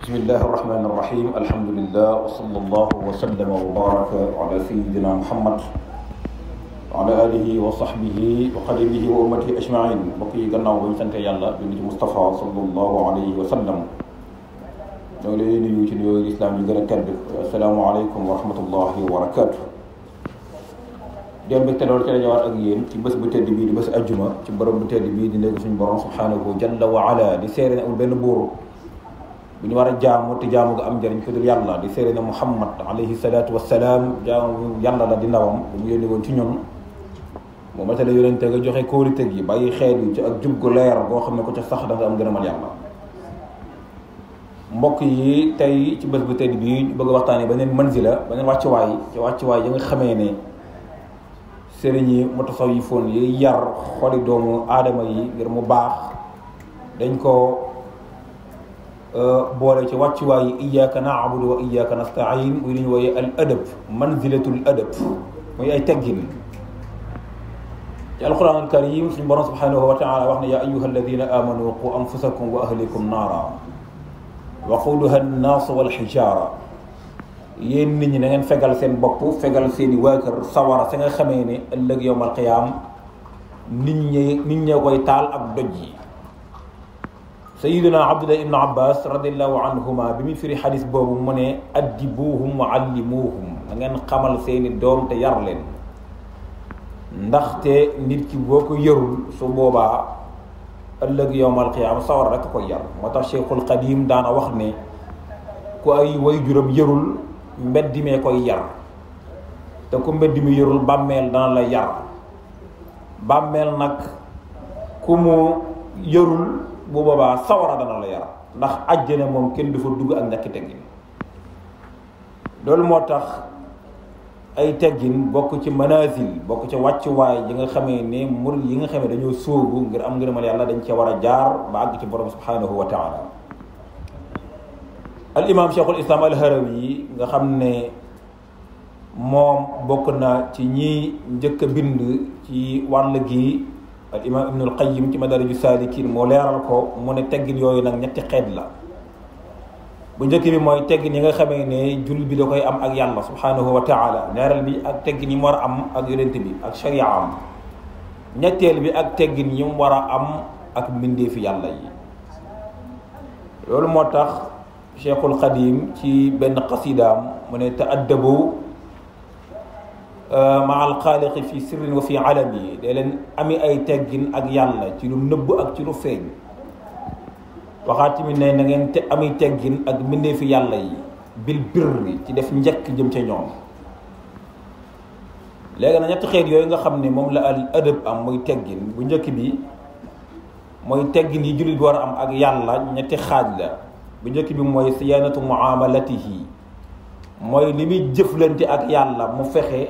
bismillahi irrahmani irrahim alhamdulillah wa sallallahu wa sallama wa baraka ala sayidina muhammad wa ala alihi wa sahbihi wa qadimihi wa ummatihi ajmain. mbokk yi gannaaw bañ sante yàlla julli ci Mustafa sallallahu alayhi wa sallam ñoo ngi lay nuyu ci nuyoo lislaam yi gën a tedd. assalaamu aleykum wa rahmatullahi wa barakatuh. démb te loolu ci la ñëwaat ak yéen ci bés bu tedd bii di bés ajjuma ci borom bu tedd bii di nekk suñu borom subhanahu jalla wa ala di seere ne amul benn buur bu ñu war a jaamu te jaamu nga am njëriñ ko dul yàlla, di seere ne Muhammad alayhi salaatu wassalaam jaamu yàlla la di ndawam bu mu yónni woon ci ñun mu matale yónente nga joxe kóolite gi bàyyi xeet yi ci ak jub gu leer boo xam ne ko ca sax da nga am gërëmal yàlla. mbokk yi tey ci bés bu tedd bii ñu bëgg a waxtaanee beneen manzila beneen wàccuwaay ci wàccuwaay yi nga xamee ne sëriñ yi mutasawifoon yi yar xoli doomu aadama yi ngir mu baax dañ ko boole ci wàccuwaay yi iyyaka na'budu wa iyyaka nasta'in muy li ñu wooyee al adab, manzilatul adab, muy ay teggin. ci alquran al karim suñu borom subhanahu wa ta'ala wax ne ya ayyuha alladina amanu qu anfusakum wa ahlikum naara waquduha an-nas wal hijara. yéen nit ñi na ngeen fegal seen bopp fegal seeni waa kër sawara sa nga xamee ne ëllëg yawmal qiyaam nit ñee koy taal ak doj yi. sayiduna abdullah ibnu abbas radiallahu anhuma bi muy firi xadis boobu mu ne addibuhum wa allimuhum na ngeen xamal seeni doom te yar leen, ndaxte nit ki boo ko yarul su boobaa ëllëg yawmal qiyaam sawara rek koy yar. moo tax cheikhul qadim daana wax ne ku ay waajuram yarul mbedd mee koy yar, te ku mbedd mi yarul bàmmeel dana la yar. bàmmeel nag ku mu yarul bu boobaa sawara dana la yar, ndax àjjana moom kenn du fa dugg ak ñàkki teggin. loolu moo tax ay teggin bokk ci manazil, bokk ci wàccuwaay yi nga xamee ne murid yi nga xamee dañoo sóobu ngir am ngërëmal yàlla dañ cee war a jaar ba àgg ci borom subhanahu wa taala. al imam cheikhul islam al harawi nga xam ne moom bokk na ci ñi njëkk a bind ci wàll gi, al imam ibnul qayyim ci madaraju saalikin moo leeral ko mu ne teggin yooyu nag ñetti xeet la. bu njëkk bi mooy teggin yi nga xamee ne jullit bi da koy am ak yàlla subhanahu wa taala, ñaareel bi ak teggin yi mu war a am ak yonent bi ak sharia am, ñetteel bi ak teggin yi mu war a am ak mbindeefi yàlla yi. loolu moo tax cheikhul qadim ci benn qasidaam mu ne ta'addabu ma al xaaliqi fi sirrin wa fi alami, day leen ami ay teggin ak yàlla ci lu nëbb ak ci lu feeñ. waxaat tamit ne na ngeen ami teggin ak mbindeefi yàlla yi bil birri ci def njëkk jëm ca ñoom. léegi na ñetti xeet yooyu nga xam ne moom la al adab am muy teggin. bu njëkk bi mooy teggin yi jullit bi war a am ak yàlla ñetti xaaj la. bu njëkk bi mooy siyaanatu muamalatihi, mooy li muy jëflante ak yàlla mu fexe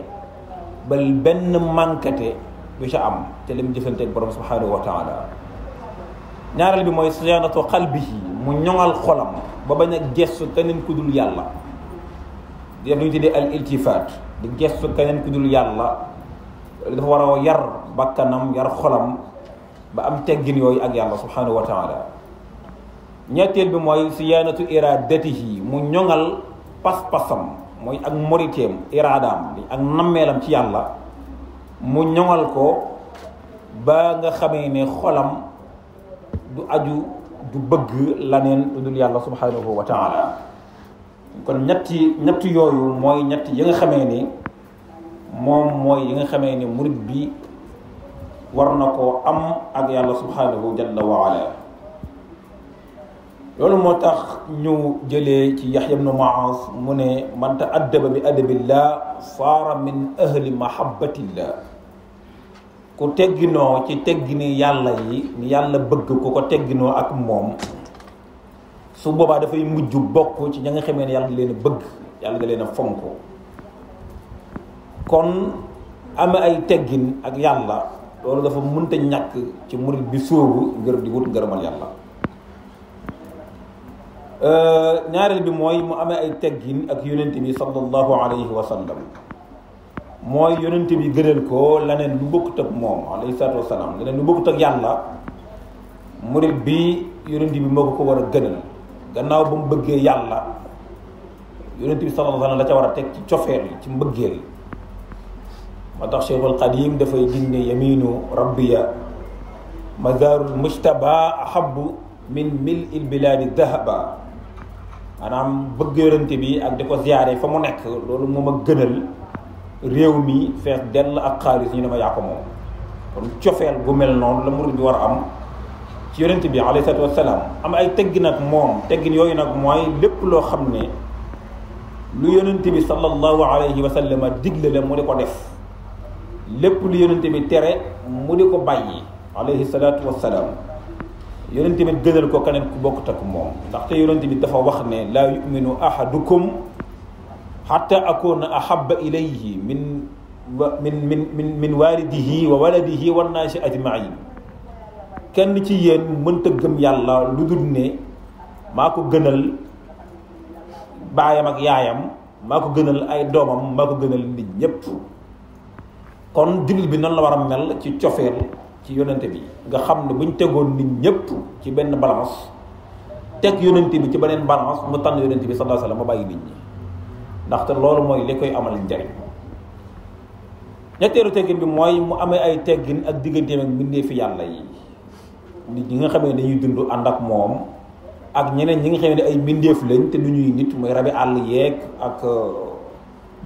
ba benn mànkate du ca am te li mu jëflante ak borom subhanahu wa taala. ñaareel bi mooy siyaanatu qalbihi, mu ñoŋal xolam ba bañ a gestu keneen ku dul yàlla, di def lu ñu tuddee al iltifaat, di gestu keneen ku dul yàlla. dafa war a yar bakkanam yar xolam ba am teggin yooyu ak yàlla subhanahu wa taala. ñetteel bi mooy siyaanatu iradatihi, mu ñoŋal pas-pasam mooy ak moriteem iraadaam ak nammeelam ci yàlla, mu ñoŋal ko ba nga xamee ne xolam du aju du bëgg laneen lu dul yàlla subhanahu wa taala. kon ñetti yooyu mooy ñett yi nga xamee ni moom mooy yi nga xamee ni murid bi war na koo am ak yàlla subhanahu jalla wa ala. loolu moo tax ñu jëlee ci Yaxya ibnu Muaz mu ne man ta'addaba bi adabillah saara min ahli mahabbatillah. ku tegginoo ci teggini yàlla yi ni yàlla bëgg ku ko tegginoo ak moom, su boobaa dafay mujj bokk ci ña nga xamee ne yàlla da leen a bëgg, yàlla da leen a fonk. kon ame ay teggin ak yàlla loolu dafa mënta ñàkk ci murid bi sóobu ngir di wut ngërëmal yàlla. ñaareel bi mooy mu amee ay teggin ak yonent bi sallallahu alayhi wa sallam, mooy yonent bi gënal ko leneen lu bokkut ak moom alayhi salaatu wa salaam, leneen lu bokkut ak yàlla murid bi yonent bi moo ko war a gënal. gannaaw ba mu bëggee yàlla yonent bi sallallahu alayhi wa sallam la ca war a teg ci cofeel ci mbëggeel. moo tax Cheikhul Xadim dafay dinne yaminu rabbiya mazarul mujtaba ahabu min mil il biladi dahaba. maanaam bëgg yonent bi ak di ko ziyaare fa mu nekk loolu moom a gënal réew mi fees dell ak xaalis ñu ne ma yaa ko moom. kon cofeel gu mel noonu la murid bi war a am ci yonent bi alayhi salaatu wassalaam. am ay teggin ak moom, teggin yooyu nag mooy lépp loo xam ne lu yonent bi sallallahu alayhi wa sallam digle la mu di ko def, lépp lu yonent bi tere mu di ko bàyyi alayhi salaatu wassalaam. yonent bi gënal ko keneen ku bokkut ak moom, ndaxte yonent bi dafa wax ne laa yuminu ahadukum xatta akuna ahaba ilayhi min walidihi wa waladihi wa naasi ajmain. kenn ci yéen mënta gëm yàlla lu dul ne maa ko gënal baayam ak yaayam, maa ko gënal ay doomam, maa ko gënal nit ñépp. kon jullit bi nan la war a mel ci cofeel ci yonente bi, nga xam ne buñ tegoon nit ñépp ci benn balance, teg yonente bi ci beneen balance, mu tànn yonente bi sallallahu alayhi wasallam ma bàyyi nit ñi, ndaxte loolu mooy li koy amal njariñ. ñetteelu teggin bi mooy mu amee ay teggin ak digganteem ak mbindeefi yàlla yi, nit ñi nga xamee ne dañuy dund ànd ak moom ak ñeneen ñi nga xamee ne ay mbindeef lañ te du ñuy nit, mooy rabi àll yeeg ak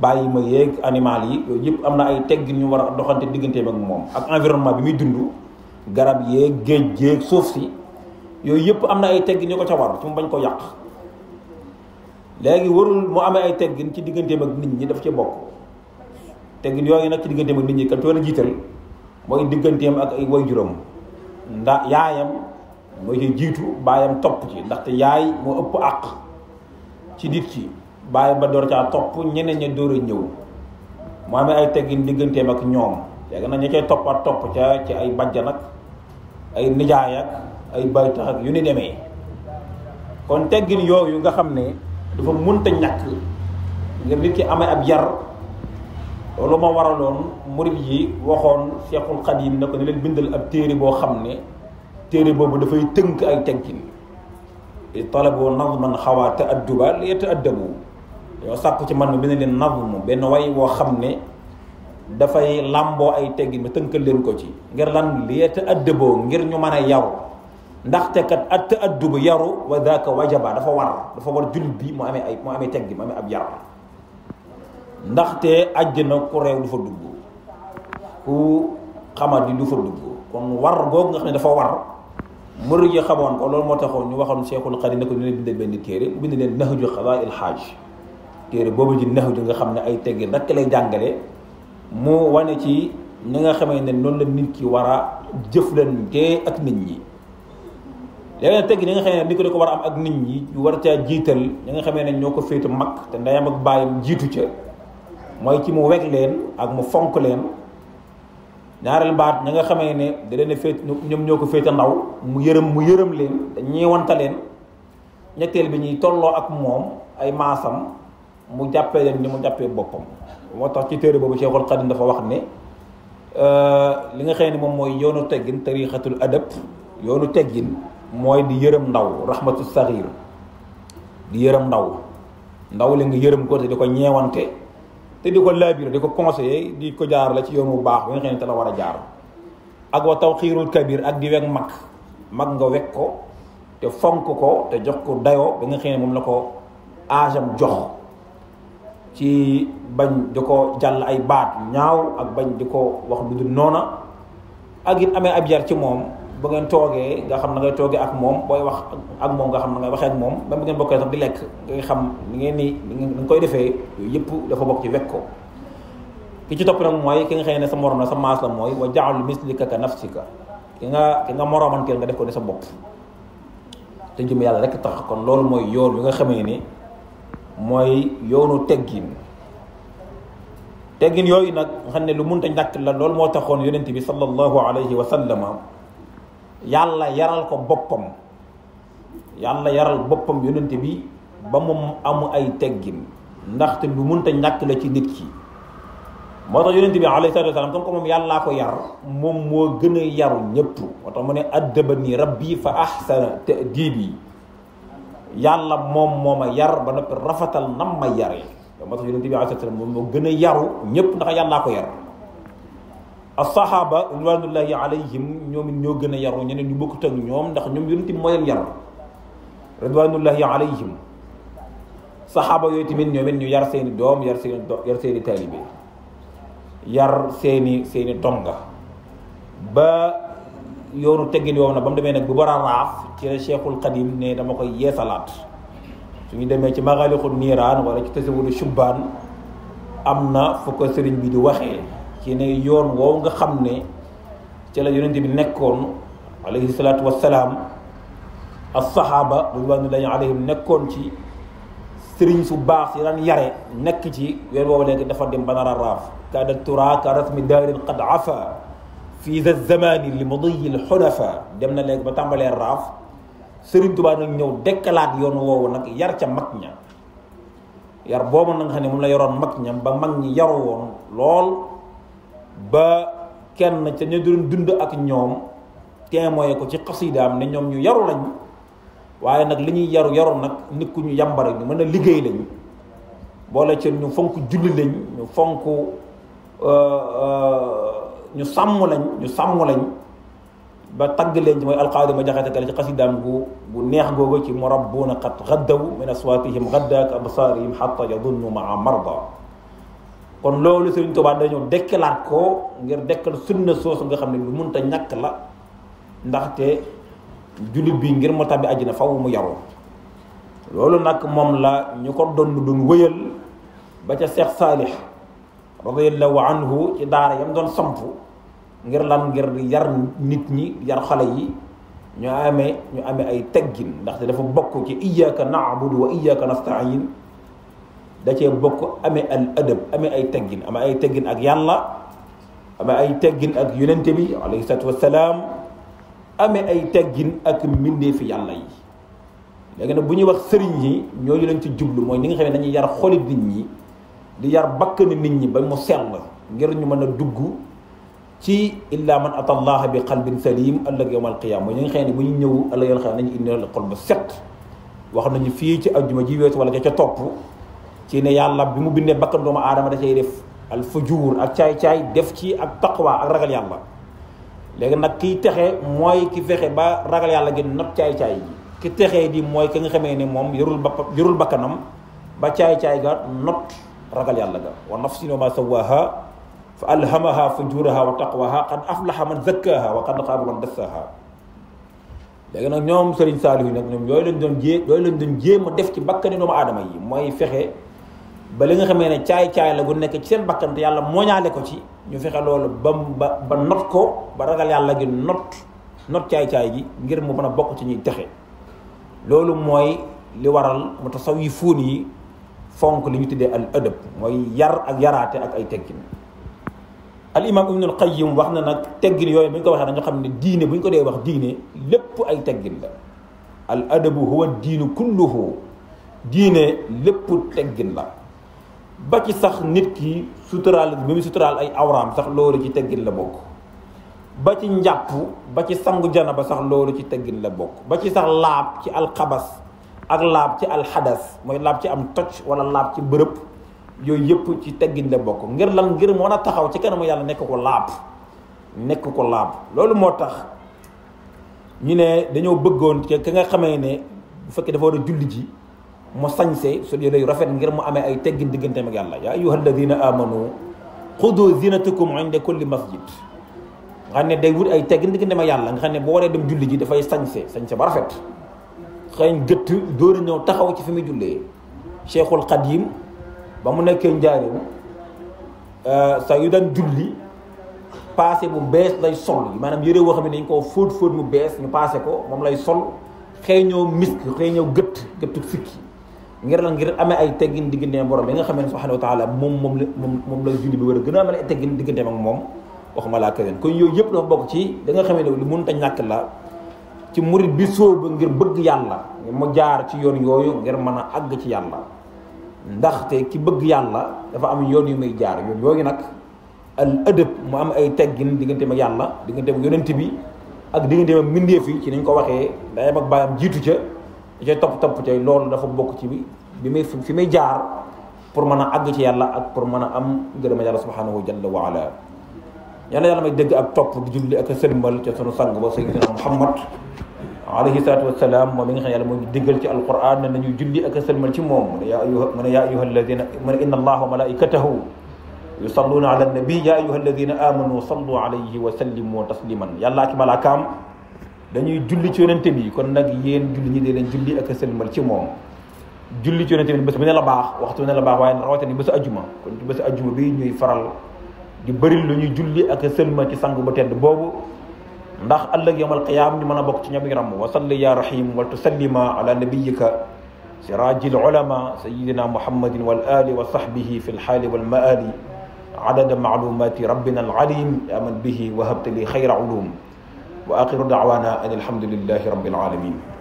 bàyyi ma yeeg animal yi, yooyu yëpp am na ay teggin ñu war a doxante digganteem ak moom, ak environnement bi muy dund, garab yeeg géej géeg suuf si, yooyu yëpp am na ay teggin ñu ko ca war ci mu bañ ko yàq. léegi warul mu amee ay teggin ci digganteem ak nit ñi daf ci bokk. teggin yooyu nag ci digganteem ak nit ñi kan ci war a jiital mooy digganteem ak ay waajuram, ndax yaayam mooy ci jiitu, baayam topp ci, ndaxte yaay moo ëpp àq ci nit ki, baay ba door caa topp, ñeneen ña door a ñëw. mu amee ay teggin digganteem ak ñoom, léegi nag ña cay toppaat topp ca ci ay bajjan ak ay nijaay ak ay baytax ak yu ni demee. kon teggin yooyu nga xam ne dafa mënta ñàkk ngir nit ki amee ab yar, loolu moo waraloon murid yi waxoon Cheikhul Khadim ne ko ne leen bindal ab téere boo xam ne téere boobu dafay tënk ay teggin. talabu nazman xawaa ta'adduba li yata'addabu, yow sàkku ci man ma bind leen nazm, benn way woo xam ne dafay làmboo ay teggin ma tënkal leen ko ci, ngir lan li yata'addaboo, ngir ñu mën a yaru. ndaxte kat at ta'addubu yaru wa daaka wajaba, dafa war jullit bi mu amee teggin, mu amee ab yar. ndaxte àjjana ku réew du fa dugg, ku xamadi du fa dugg. kon war googu nga xam ne dafa war, murid yi xamoon ko, loolu moo taxoon ñu waxoon Cheikhul Khadim ne ko ñu leen bindal benn téere, mu bind leen Nahju Qadaa'il Haaj. téere boobu ji Nahju nga xam ne ay teggin rekk lay jàngale, mu wane ci ñi nga xamee ne noonu la nit ki war a jëflante ak nit ñi. léegi nag teggin ñi nga xam ne nit ko da ko war a am ak nit ñi, ñu war caa jiital ñi nga xamee ne ñoo ko féetu mag te ndeyam ak baayam jiitu ca, mooy ci mu weg leen ak mu fonk leen. ñaareel baat ñi nga xamee ne da leen a féet, ñoom ñoo ko féete ndaw, mu yërëm leen, te ñeewanta leen. ñetteel bi ñuy tolloo ak moom ay maasam, mu jàppee leen ni mu jàppee boppam. moo tax ci téere boobu Cheikhul Khadim dafa wax ne li nga xam ne moom mooy yoonu teggin, tariqatul adab, yoonu teggin mooy di yërëm ndaw, rahmatu saxiir, di yërëm ndaw li nga yërëm ko te di ko ñeewante, te di ko laabir, di ko conseiller, di ko jaar la ci yoon bu baax bi nga xam ne te la war a jaar. ak wa tawxiirul kabir, ak di weg mag nga weg ko te fonk ko te jox ko dayoo bi nga xam ne moom la ko aajam jox, ci bañ di ko jàll ay baat ñaaw ak bañ di ko wax lu dul noona. ak it amee ab yar ci moom, bu ngeen toogee nga xam na ngay toogee ak moom, booy wax ak moom nga xam na ngay waxee ak moom, ba bu ngeen bokkee sax di lekk ngay xam ni ngeen ni koy defee. yooyu yëpp dafa bokk ci wekk ko. ki ci topp nag mooy ki nga xam ne sa morom la, sa maas la, mooy wa ja'al mislika ka nafsika, ki nga moromanteel nga def ko ne sa bopp te jëm yàlla rek tax. kon loolu mooy yoon wi nga xamee ni mooy yoonu teggin yooyu nag nga xam ne lu munta ñàkk la. loolu moo taxoon yonent bi sallallahu alayhi wa sallama yàlla yaral ko boppam, yonent bi ba mu amu ay teggin, ndaxte lu munta ñàkk la ci nit ki. moo tax yonent bi alayhi salaatu wa salaam comme que moom yàllaa ko yar, moom moo gën a yaru ñëpp. moo tax mu ne addabani rabbi fa ahsana ta'dibi, yàlla moom moo ma yar ba noppi rafetal nam may yaree moo tax yonent bi alayhi salaam moom moo gën a yaru ñëpp ndax yàllaa ko yar. as-sahaaba ridwanullahi alayhim ñoom it ñoo gën a yaru ñeneen ñu bokkut ak ñoom ndax ñoom yonent bi moo leen yar ridwanullahi alayhim. saxaaba yooyu tamit ñoom it ñu yar seeni doom yar seeni taalibe yar seeni donga ba yoonu teggin yow na ba mu demee nag bu war a raaf ci la Cheikhul Xadim ne dama koy yeesalaat su ñu demee ci Maghâliqun Nîrân wala ci Tasawwudu Shubbaan am na fu ko sëriñ bi di waxee ci ne yoon woowu nga xam ne ci la yonent bi nekkoon alayhi salaatu wassalaam as-saxaaba ridwaanullaahi alayhim nekkoon ci sëriñ su baax si daan yare nekk ci weer woowu léegi dafa dem ba nar a raaf kaada tura ka rasmi daarin qad afa fii za zamani li mudiyi l xunafa dem na léegi ba tàmbalee raaf sëriñ Tuubaa nag ñëw dekkalaat yoon woowu nag yar ca mag ña yar boobu nag nga xam ne moom la yoroon mag ña ba mag ñi yaru woon lool ba kenn ca ñu doon dund ak ñoom témoin ko ci xasidaam ne ñoom ñu yaru lañ waaye nag li ñuy yaru nag nit ku ñu yàmbare ñu mën a liggéey lañ boole ci ñu fonk julli lañ ñu fonk ñu sàmm lañ ba tagg leen ci mooy alqaadi ma jaxate kale ci xasidaam bu neex googu ci murabbuuna qad gaddaw min aswaatihim gaddaaka absaarihim xatta yadunnu maa marda kon loolu Sëriñ Tuubaa dañoo dekkalaat ko ngir dekkal sunna soosu nga xam ne lu mënta ñàkk la ndaxte jullit bi ngir mu tabbi àjjana faw mu yaru loolu nag moom la ñu ko doon wëyal ba ca Seex Saalix radiyallahu anhu ci daara yam doon samp ngir lan ngir yar nit ñi yar xale yi ñu amee ay teggin ndaxte dafa bokk ci iyyaka na'budu wa iyyaka nasta'in da cee bokk amee al adab amee ay teggin ak yàlla amee ay teggin ak yonente bi alayhi salaatu wassalaam amee ay teggin ak mbindeefi yàlla yi léegi nag bu ñuy wax sëriñ yi ñooñu lañ ci jublu mooy ñi nga xam ne dañuy yar xolit nit ñi di yar bakkani nit ñi ba mu sell ngir ñu mën a dugg ci illa man ata allah bi qalbin salim ëllëg yawm alqiyama mooy ñi nga xam ne bu ñu ñëw ëllëg yawm alqiyama nañu indi xol ba set wax nañu fii ci ajjuma ji weesu wala ca topp ci ne yàlla bi mu bindee bakkan doomu aadama da cay def al fujur ak caay-caay def ci ak taqwa ak ragal yàlla léegi nag kiy texe mooy ki fexe ba ragal yàlla gi not caay-caay gi ki texee di mooy ki nga xamee ne moom yorul bakkanam ba caay-caay ga not ragal yàlla ga wa nafsin wa ma sawaha fa alhamaha fujuraha wa taqwaha qad aflaha man zakkaha wa qad xaaba man dassaha léegi nag ñoom Serigne Saliou nag ñoom yooyu lañ doon jéem a def ci bakkani doomu aadama yi mooy fexe ba li nga xamee ne caay-caay la gu nekk ci seen bakkan te yàlla mooñaale ko ci ñu fexe loolu ba not ko ba ragal yàlla gi not caay-caay gi ngir mu mën a bokk ci ñuy texe loolu mooy li waral mutasawwifuun yi fonk li ñu tuddee al adab mooy yar ak yaraate ak ay teggin al imam ibnul qayyim wax na nag teggin yooyu bu ñu ko waxee dañoo xam ne diine bu ñu ko dee wax diine lépp ay teggin la al adabu huwa diinu kulluhu diine lépp teggin la ba ci sax nit ki suturaal bi mu suturaal ay awraam sax loolu ci teggin la bokk ba ci njàpp ba ci sangu janaba sax loolu ci teggin la bokk ba ci sax laab ci alxabas ak laab ci alxadas mooy laab ci am toj wala laab ci bërëb yooyu yëpp ci teggin la bokk ngir lan ngir mën a taxaw ci kanamu yàlla nekk ko laab loolu moo tax ñu ne dañoo bëggoon ki nga xamee ne bu fekkee dafa war a julli ji mu sañse su dee rafet ngir mu amee ay teggin digganteem ak yàlla yaa ayyuha alladina amanu xudu zinatakum inda kulli masjid nga xam ne day wut ay teggin digganteem ak yàlla nga xam ne boo waree dem julli ji dafay sañse ba rafet xëy gëtt dóor a ñëw taxaw ci fi muy jullee Cheikhul Xadim ba mu nekkee njaareem saa yu daan julli passé bu bees lay sol maanaam yëre woo xam ne dañ koo fóot mu bees ñu passé ko moom lay sol xëy ñëw misk xëy ñëw gëttu fikki ngir amee ay teggin digganteem borom bi nga xam ne subhanahu wa taala moom la julli bi war a gën a amee ay teggin digganteem ak moom waxuma laa keneen kon yooyu yëpp dafa bokk ci da nga xam ne lu mënut a ñàkk la ci murit bi sóobu ngir bëgg yàlla mu jaar ci yoon yooyu ngir mën a àgg ci yàlla ndaxte ki bëgg yàlla dafa am yoon yu muy jaar yoon yooyu nag al adab mu am ay teggin digganteem ak yàlla digganteem ak yonent bi ak digganteem ak mbindeef yi ci nañ ko waxee ndeyam ak baayam jiitu ca cay topp cay loolu dafa bokk ci bi may fi may jaar pour mën a àgg ci yàlla ak pour mën a am ngërëm yàlla subhanahu jalla wa ala. yàlla may dégg ak topp di julli ak sëlmal ca sunu sang ba sayyidina Muhammad alayhi salaatu wassalaam moom mi nga xam ne yàlla moo ñu diggal ci alquran ne nañu julli ak sëlmal ci moom mu ne yaa ayyuha alladina mu ne inna allaha wa malaikatahu yusalluna ala nabi yaa ayyuha alladina amanu sallu alayhi wa sallimu tasliman. yàlla ak malaakaam dañuy julli ci yonente bi kon nag yéen julli ñi dee leen julli ak sëlmal ci moom. julli ci yonente bi bés bu ne la baax waxtu bu ne la baax waaye rawatina bésu ajjuma kon bésu ajjuma bi ñuy faral di bëri lu ñuy julli ak sëlmal ci sang bu tedd boobu ndax ëllëg yawmal qiyaam ñu mën a bokk ci ñoom ram wa salli ya rahim wal tusallima ala nabiyika sirajil ulama sayidina muhammadin wal ali wa sahbihi fi lxaali wal maali adada maclumati rabbina alalim aman bihi wahabta li xayra ulum wa axiru daawana an alhamdulillahi rabbil alamin.